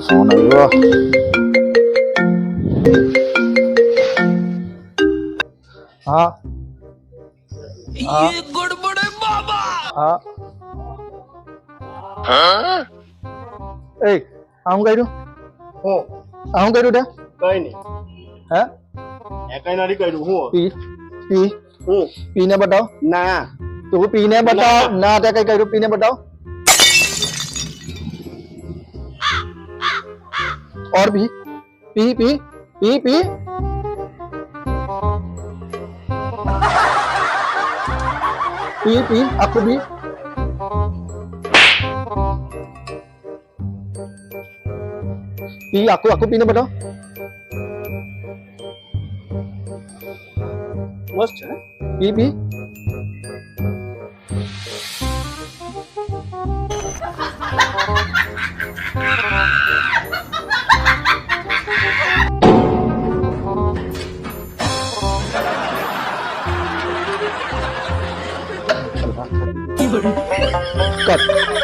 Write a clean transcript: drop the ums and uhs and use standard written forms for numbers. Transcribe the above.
Phone આવ્યો. હા ये गड़बड़ है बाबा. હા એ આમ કર્યું હું આમ કર્યું તે કઈ નહીં હે એ કઈ નથી કર્યું હું પી પી હું પીને બતાવ ના તું પીને બતાવ ના તે કઈ કર્યું પીને બતાવ और भी P P P P P P आपको भी पी आपको आपको पीने बताओ મસ્ત છે पी पी कट